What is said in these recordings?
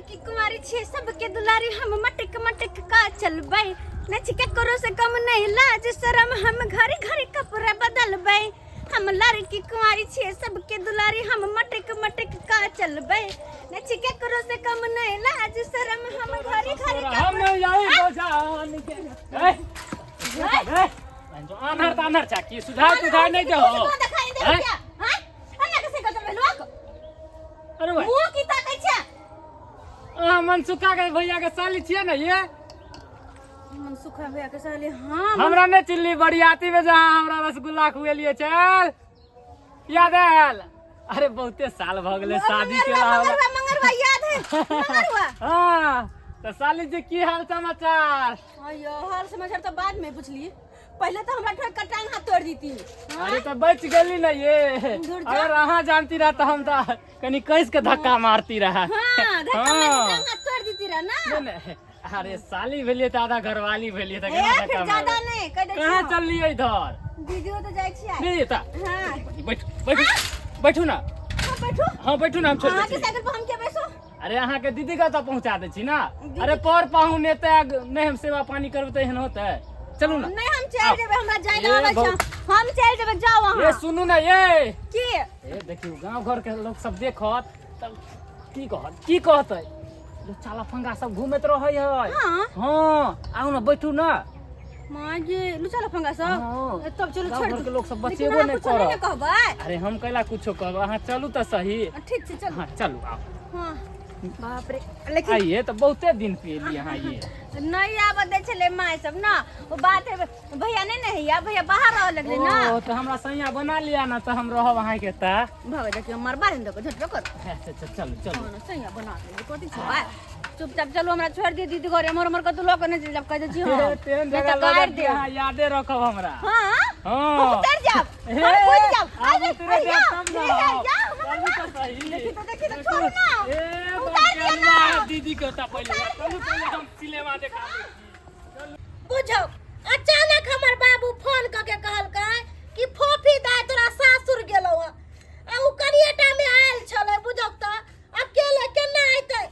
लड़की कुमारी छे सबके दुलारी हम मटक मटक का चलबै नच के करो से कम नहीं लाज शरम हम घरी घरी कपड़ा बदलबै हम लड़की कुमारी छे सबके दुलारी हम मटक मटक का चलबै नच के करो से कम नहीं लाज शरम हम घरी घरी हम यही बजान के जो आनर तानर चाकी सुधार नहीं दे हो दिखाई दे क्या हां अन्ना कैसे कर चलबै लोग अरे भाई मुंह की ताकै छे मनसुखा के भैया के साली छिए ना ये मनसुखा भैया के साली हां हमरा ने चिल्ली बरियाती में जहां हमरा रसगुल्ला खुएलिए चल याद आयल अरे बहुते साल भ गेले शादी के मंगरवा याद है मंगरवा हां तो साली जी की हाल समाचार अयो हाल समाचार तो बाद में पूछली पहले तो हमरा ठोक कटांग हाथ तोड़ दी थी अरे तो बच गली ना ये अगर अहाँ जानती रहा तो हम तो कनी कैस के धक्का मारती रहा हां धक्का मार हाथ तोड़ दी थी ना अरे साली भेलिए तो आधा घरवाली भेलिए तो केना धक्का मार ज्यादा नहीं कह दे कहां चललिए इधर दीदी तो जाय छी नहीं ता हां बैठू ना हां बैठो हां बैठू ना हम चल हां के साइकिल पर हम के बैसो अरे अहाँ के दीदी का तो पहुंचा दे छी ना अरे पर पाहु नेता नहीं हम सेवा पानी करबे तहन होते चलू ना नहीं हम चल जेबे हमरा जाय रहल छ हम चल जेबे जाओ वहां ये सुनू ना ये की ए देखियो गांव घर के लोग सब देखत तब की कहत जो चाला फंगा सब घूमत रहै है हां आओ ना बैठू ना मां जी लुचाला फंगा सब तब चलो छोड़ घर के लोग सब बचेबो नहीं करत कहबै अरे हम कैला कुछो कहब अहाँ चलू त सही ठीक छै चल हां चलू आओ हां बाप रे लेकिन आइए तो बहुते दिन पीली यहाँ ये नहीं आब दे छले माय सब ना वो बात है भैया नहीं नहीं या भैया बाहर रह लगले ना तो हमरा सैया बना लिया ना तो हम रहब वहां के ता भग जा के हमर बारे दो झटलो कर चलो चलो सैया बना दे कोती छबा चुपचाप चलो हमरा छोड़ दे दीदी घरे हमर कतु लोग ने जब कह दे छी हां तेन जगह लगा दे हां यादे रखब हमरा हां हां उतर जा कूद जा अरे तेरे देख जा देखी तो छोड़ ना उतार दिया ना दीदी के ता पहले पहले हम सिनेमा देखा बुझो अचानक हमर बाबू फोन क के कहलकै कि फोफी दाय तोरा सासुर गेलौ आ उ करिएटा में आयल छले बुझो त अकेले केना आइतै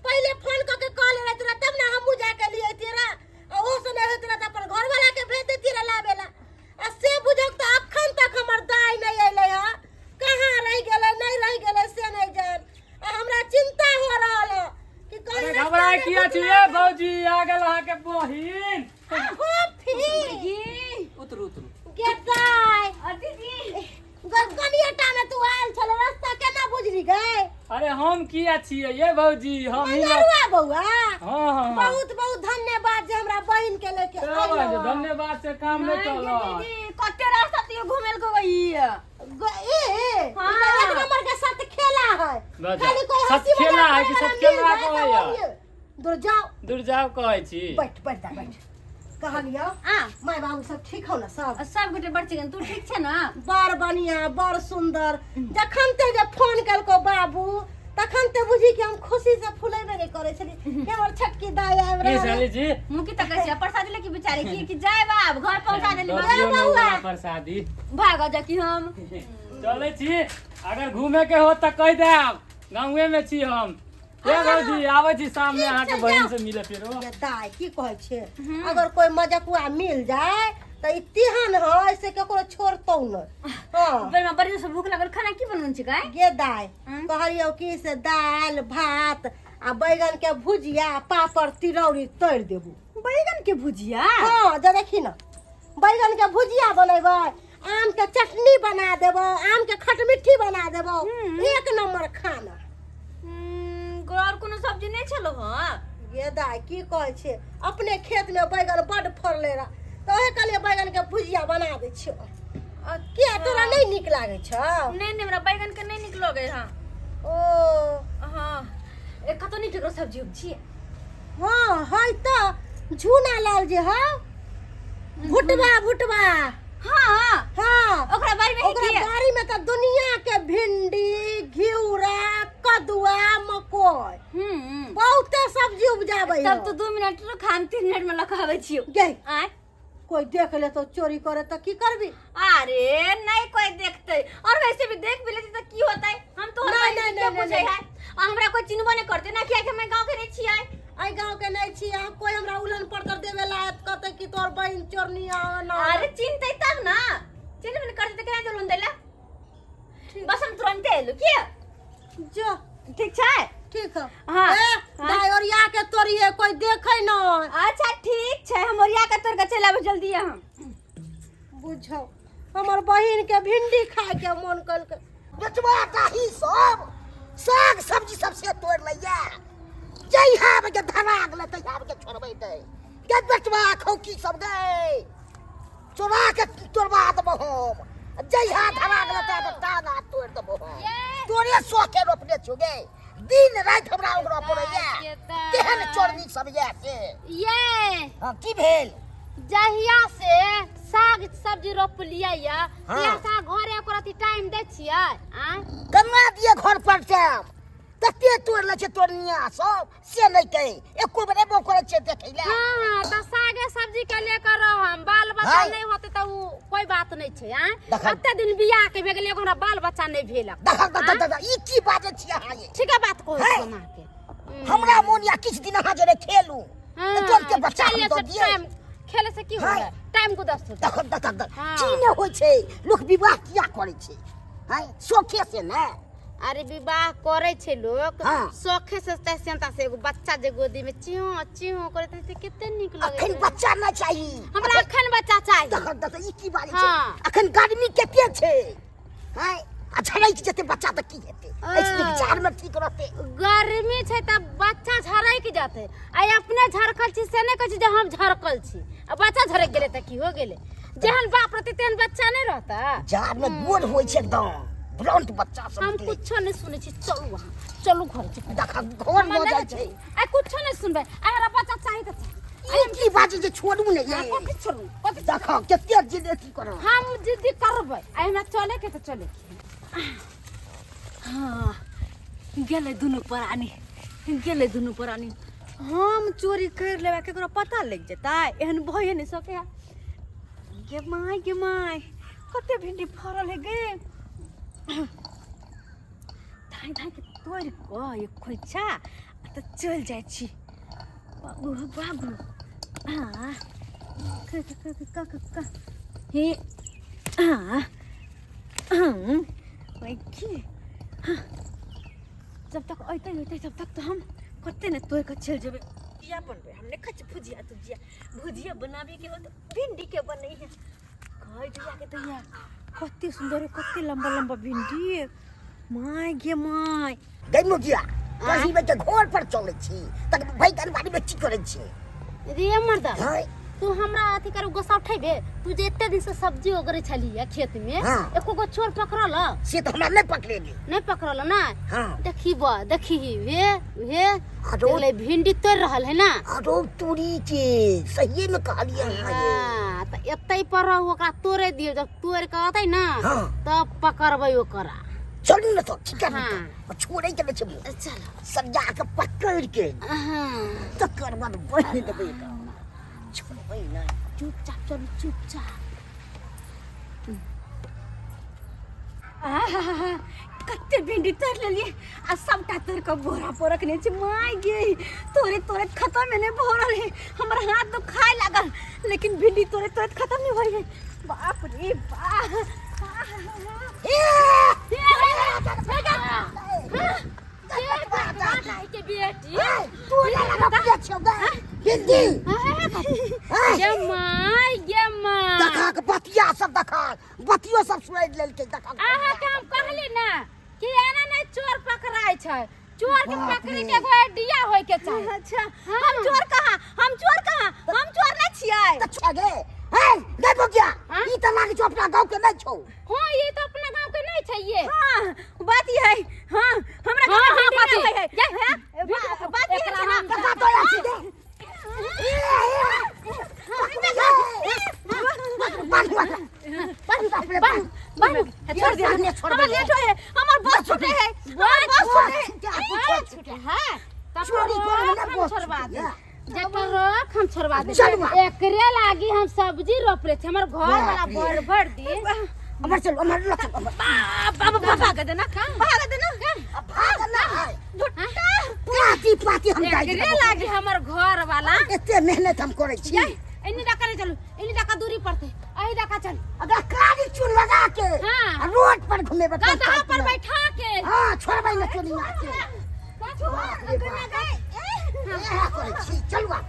पहले फोन क के कॉल रे तोरा तब ना हमहु जा के लिए तेरा आ ओ से नहीं तोरा त अपन घर वाला के भेज दे तेरा लावेला आ से बुझो त अखन तक हमर दाय नहीं आइले ह कहां रह गेलै नहीं रह गेलै से नहीं जान आ हमरा चिंता हो रहल ह कि कहीं घबरा किया छिए भौजी आ गेल अहाँ के बहिन उतरू गेटाय दीदी गगनियाटा में तू आयल छले रास्ता केना बुझली गए अरे हम किया छिए ये भौजी हम ही बउआ बउआ हां बहुत बहुत धन्यवाद जे हमरा बहिन के लेके आइयो धन्यवाद से काम नहीं चलो दीदी कते रास्ता तू घुमेल को गई हां एक नंबर के साथ खेला है खाली कोई हंसी खेला है कि सब खेल रहा को है दूर जाओ कहै छी बैठ कहलियो माय बाबू सब ठीक हो ना सब गोटे बड़ चिकन तू ठीक छे ना बड़ बढ़िया बड़ सुंदर जखन ते जे फोन कलको बाबू तखन ते बुझी कि हम खुशी से फुलेबे नहीं करे छली हमर छटकी दाई आब रहे साली जी मुकी त कहै छै प्रसाद लेके बेचारे की जाय बाब घर पहुंचा देली बाबू प्रसादी भाग जा कि हम चले छी अगर घूमे के हो त कह देब गांवे में छी हम ए भौजी आबै छी सामने अहाँ के बहन से मिले फेरो ये दाई की कहै छै अगर कोई मजकुआ मिल जाए त इतिहान ह ऐसे केकरो छोड़तौ न हां बेर में बड़ी से भूख लागल खाना की बनन छै गाय गे दाई कहलियो कि से दाल भात आ बैगन के भुजिया पापड़ तिरौरी तैर देबू बैगन के भुजिया हां जे देखी न बैगन के भुजिया बनेबै आम के चटनी बना देबो आम के खटमिट्ठी बना देबो एक नंबर खाना और कोनो सब्जी नहीं छलो हां ये दाई की कहै छै अपने खेत में बैगन बड फरले रा तो ओहे कहलिए बैगन के भुजिया बना दे छियो किया तोरा नहीं निक लागे छ नहीं नहीं हमरा बैगन के नहीं निक लगे हां ओ हां एक कतो नहीं ठेको सब्जी छी हां है त झूना लाल जे ह भुटवा हां ओकरा बारी में त दुनिया के भिंडी घिउरा कदुआ मकोई बहुत सब्जी उपजाबै तब तो 2 मिनट रो खान 3 मिनट में लखाबै छियो गे आ कोई देख ले तो चोरी करे त की करबी अरे नहीं कोई देखते और वैसे भी देख भी लेती त की होतै हम तो नहीं पूछे है हमरा कोई चिन्हबो नहीं करते ना कि मैं गांव चिन्हते कि तोर बहन चोरनी ना। अरे चिन्हते तब ना, चिन्ह में कर देते केना जलून देला। बस हम तुरंत एलु के जो ठीक छै। ठीक है हाँ, दाई और या के तोरी है कोई देखे ना। अच्छा ठीक छै, हम ओरिया के तोर के चल आबे जल्दी हम। बुझो हमर बहन के भिंडी खाए के मन कल के बेचवा दाही सब साग सब्जी सब से तोड़ लइया। जई हाब के धरा गेल त हाब के छोड़बै दे के बेचवा खौकी सब गए चोरा के तोड़वा देबो हम। जई हा धरा गेल त टांगा तोड़ देबो हम। तोरे सोके रोपने छुगे दिन रात हमरा ओकरा पड़ैया केहन चोरनी सब या से ये हां की भेल जहिया से साग सब्जी रोप लिया या हाँ। ऐसा घरे ओकरा टाइम दे छियै आ कन्ना दिए घर पर टाइम तते तोड़ ले छै तोड़निया सब से नहीं कहे एको बेर एबो करे छै देखैला। हां त सागे सब्जी के लेकर हम बाल बच्चा हाँ। नहीं होते त उ कोई बात नहीं छै आ देखा। कते दिन बियाह के भे गेलै ओकरा बाल बच्चा नहीं भेलक। दादा ई की बाजे छी अहाँ ये ठीक है बात कहै हाँ। छी मां के हमरा मोन या किछ दिन अहाँ जरे खेलू हाँ, तो के बच्चा खेले हम दो से दिए टाइम खेले से की हाँ। होय टाइम को दस देखो दादा हाँ। की ने होय छै लोक विवाह किया करे छै हैं सोखे से ना। अरे विवाह करे छै लोग हाँ। शौखे से सेंता से एगो बच्चा जे गोदी में चियो चियो करत त कते नीक लगे अखन बच्चा ना चाहिए हमरा अखन बच्चा चाहिए। देखो दादा ई की बाजे छै हाँ। अखन गर्मी केते छै हैं आ झड़ै छै जते बच्चा त की हेतै ऐसे विचार में ठीक रहते। गर्मी छै त बच्चा झरक जाते आ अपने झरकल छी से नहीं कहै छी जे हम झरकल छी आ बच्चा झरक गेले त की हो गेले जेहन बाप रहते तेहन बच्चा नहीं रहता। जार में गोड़ होय छै एकदम ब्लंट बच्चा सब हम कुछो नहीं सुनै छी चलू वहां चलू घर छी देखा घर में जाय छै आ कुछो नहीं सुनबे आ हमरा बच्चा चाहिए त चाहिए। ई की बाजे जे छोड़ू ने ये कथि छोड़ू कथि देखा केते जिद अथी करो हम जिद्दी करबै आ हमरा चले के त चले के हाँ गेले दुनू प्राणी हम चोरी कर लेबा केकरो पता लग जेता एहन भय नहीं सके। गे माय कते भिंडी फरल है गे धाई धाई के तोड़ को एक खोइछा त चल जाय छी बाबू हां का हे हां की जब तक अइते तब तक तो हम कते ने तोड़ के चल जेबे किया बनबे हमने खच भुजिया बनाबे के हो तो भिंडी के बनै है कह दिया के दैया कते सुंदर कते लंबा लंबा भिंडी माय गे माय गइमो किया कहीं में के घर पर चले छी तक भाई कर बाड़ी में की करे छी रे मर्दा हाय तू हमरा अथी कर गोसा उठेबे तू जे एते दिन से सब्जी ओगरे छली है खेत में हाँ। एको गो चोर पकड़ल से तो हमरा नहीं पकड़ेली नहीं पकड़ल ना हां देखी वे ले भिंडी तोड़ रहल है ना अरो तोरी के सही में कहलिए हां त एतै पर ओकरा तोड़े दियो जब तोड़ के आतै ना हाँ। तब पकड़बै ओकरा चलू ना तो ठीक है हाँ। और छोड़े के छबू चलो सजा के पकड़ के हां तकर बाद बहिन देबे छोड़बै ना चुपचाप चल चुपचाप कते भिंडी तोड़ लेलिए आ सबटा तोड़ के बोरा पर रखने छी माय गे तोरे खत्म नहीं भरल है हमरा हाथ तो खाए लागल लेकिन भिंडी तोरे खत्म नहीं भई है बाप रे बाप के बेटी तू लगा पिया छगा हिंदी ये माय देखा के बतिया सब देखा बतियो सब सुनाइ लेल के देखा आहा के हम कहली ना कि एना नहीं चोर पकड़ाई छै चोर के पकड़े के एगो आइडिया होय के चाही। अच्छा हम चोर नहीं छियै त छगे हे नहीं बगिया ई त लागे छ अपना गांव के नहीं छौ। हां ये तो अपना गांव के नहीं छै ये हां बात ये है हां हमरा गांव में बात है बात ये है ना कथा तो या छी दे छोड़ दिया हमर लेट है हमर बस छूटे है बस छूटे है चोरी करे ना बस छोड़वा दे हम छोड़वा दे एकरे लागी हम सब्जी रोप रहे थे हमर घर वाला भर दी अमर चलो अमर लख बाबा भाग देना भाग देना पाती हम जाई एकरे लागी हमर घर वाला एते मेहनत हम करे छी इन्हीं डाका नहीं चलो, इन्हीं डाका दूरी पड़ते, आई डाका चल। अगर काली चुन लगा के हाँ। रोड पर घूमे बता गधा पर बैठा के। हां छोड़ भाई न चुनी आके काठू अंकल ना गए। ए करे छी चलवा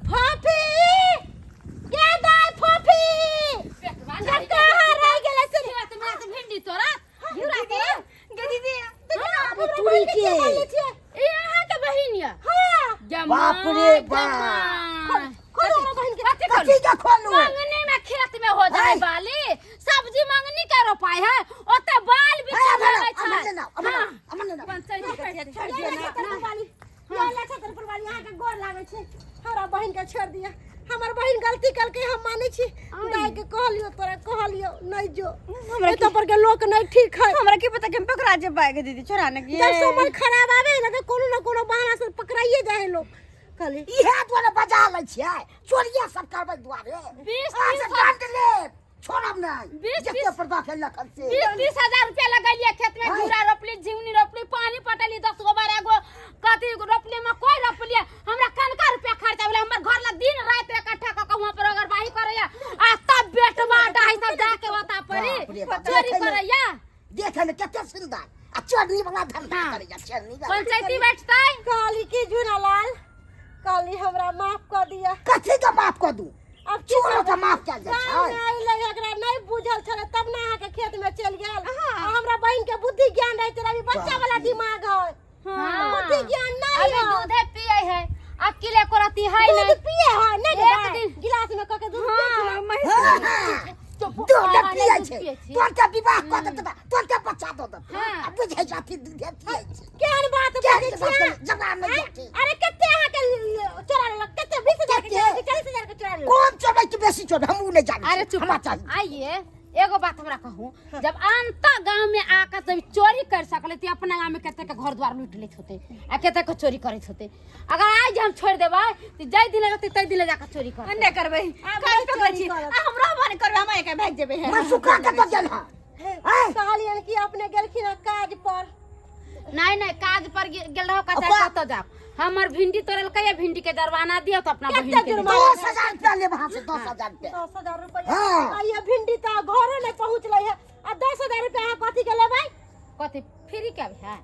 फोफी के दाई फोफी जक्का रह गेले से तुम्हारा तो भिंडी तोरा घिरा के गे दीदी अबे तुई के ये यहाँ के बहिनिया। हां बाप रे बाप खोलो ना बहन के कथी का खोलू मंगनी में खेत में हो जाए बाली सब्जी मंगनी के रोपाई है ओते बाल भी चढ़े छै। अमन ना पंचायत के छोड़ दिया ना वाली ये लाठा तर पर वाली यहां के गोर लागे छै हमरा बहन के छोड़ दिया हमर बहन गलती करके हम माने छी दाई के कहलियो तोरा कहलियो नहीं जो हमरा तो पर के लोक नहीं ठीक है हमरा की पता के पकड़ा जे पाएगे दीदी छोड़ाने के जब समय खराब आवे ना कोनो ना कोनो बहाना से पकड़ाइए जाए लोग कहले इहे तोरे बजा ले छियै चोरिया सब करबै दुआरे 20 डांट ले छोड़ब नहीं जते पर्दा खेल लखन से 20,000 रुपया लगाइए खेत में घुरा रोपली झिंगनी रोपली पानी पटली 10 गो 12 गो कथी रोपली में कोई रोपली हमरा कनका रुपया खर्चा भेले हमर घर ला दिन रात इकट्ठा क के वहां पर अगर बाही करैया आ तब बेटवा डाही सब जाके बता पड़ी चोरी करैया देखे में कते सुंदर आ चोरी वाला धंधा करैया चोरी पंचायती बैठतै काली की झुनालाल काली हमरा माफ कर दिया कथी का माफ कर दूं अब चोर का माफ क्या जाय छै नहीं ले एकरा नहीं बुझल छले तब ना आके खेत में चल गेल हमरा बहन के बुद्धि ज्ञान रहे तेरा भी बच्चा वाला दिमाग है हां बुद्धि ज्ञान नहीं अभी दूध पिए है अकेले करती है दूध पिए है नहीं एक दिन गिलास में क के दूध हां पिए दूध पिए छै तोर के विवाह क देत तोर के बच्चा दो दे अब बुझै जाती दूध पिए छै केहन बात बोलै छियै जवान में जाके अरे कते अहाँ के चोरा लग कते 20,000 के 40,000 के चोरा कौन चोरै के बेसी चोर हम उ नहीं जाने अरे चुप आइए एगो बात हमरा कहूं जब अंता गांव में आकर तब चोरी कर सकले त अपना गांव में कते के घर द्वार लूट लेत होते आ कते के चोरी करत होते अगर आज हम छोड़ देबै त जय दिन रहते तय दिन जाकर चोरी कर अन्ने करबै काहे पकड़ छी हमरा मन करबै हम एके भाग जेबै मैं सुखा के तो गेल हां कहलियन कि अपने गेलखिन काज पर नहीं काज पर गेल रहो कते कत जा हमर भिंडी तोड़ल कहिए भिंडी के दरवाना दियो तो अपना बहिन के 10,000 रुपया ले वहां से 10,000 रुपया 10,000 रुपया आ ये भिंडी त घरे नहीं पहुंचले है आ 10,000 रुपया कथी के लेबै कथी फ्री के है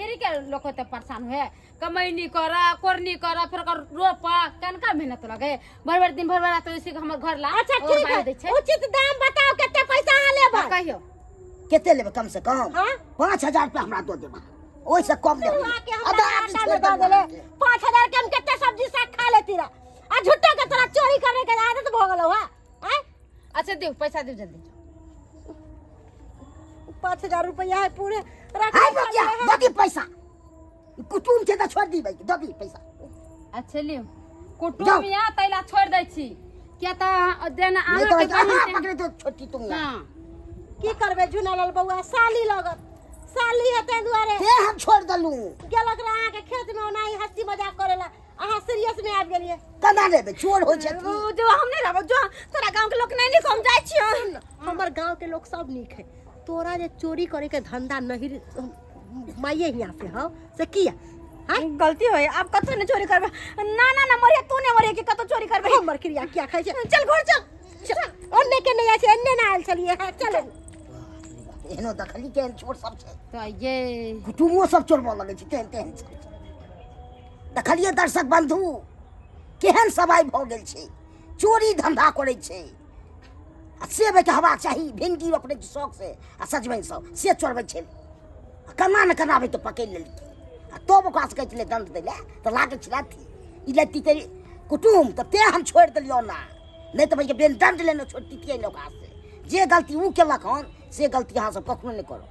फ्री के लोग तो परेशान हुए कमैनी करा कोरनी करा फिर रोपा कनका मेहनत लगे भर दिन भर तो इसी हमर घर ला अच्छा ठीक है उचित दाम बताओ कते पैसा आ लेबै कहियो कते लेबै कम से कम 5,000 रुपया हमरा दो देबा ओइ से कम ले आधा दे देले 5,000 के हम कते सब्जी साग खा लेती रा आ झुट्टा के तोरा चोरी करे के आदत भ गेलौ है अच्छा दे पैसा दे जल्दी 5,000 रुपया है पूरे रख बकिया ददी पैसा कुटुम के त छोड़ दी भाई ददी पैसा अच्छा लियो कुटुम या तैला छोड़ दै छी क्या त देना आहा के बहिन पकड़े तो छोटी तुम हां की करबे झुनालाल बउआ साली लगत साली हते दुआरे से हम छोड़ दलू गेलक रहा के खेत में ओनाही हंसी मजाक करेला अहाँ सीरियस में आबि गेलिए कना लेबे चोर हो छै जो हम नहीं रहब जो तोरा गांव के लोग नहीं समझाई छियो हमर गांव के लोग सब नीक है तोरा जे चोरी करे के धंधा नहीं माइये हिया से हो से किया हां गलती होय अब कतो ने चोरी करबे ना ना ना मरिया तू ने मरिया के कतो चोरी करबे हमर क्रिया क्या खाइ छै चल घर चल ओन्ने के नहीं आछे एन्ने ना आल चलिए चल एनो दखली केहन चोर सब छै तो ये कुटुमो सब चोरबो लगे छै तेहन तेहन दखलिए दर्शक बंधु केहन सवाई भ गेल छै चोरी धंधा करे छै आ सेबे के हवा चाही भिंडी रोपने के शौक से आ सजमैन सब से चोरबे छै कना न कराबे तो पकड़ लेली आ तो बकवास कहै छले दंड देले तो लागे छला थी ई लती तेरी कुटुम तो ते हम छोड़ देलियो ना नहीं तो भाई के बेन दंड लेनो छोड़ती थी लोग से जे गलती ऊ केलक हन से गलती अहाँ सब कखनो नहीं करो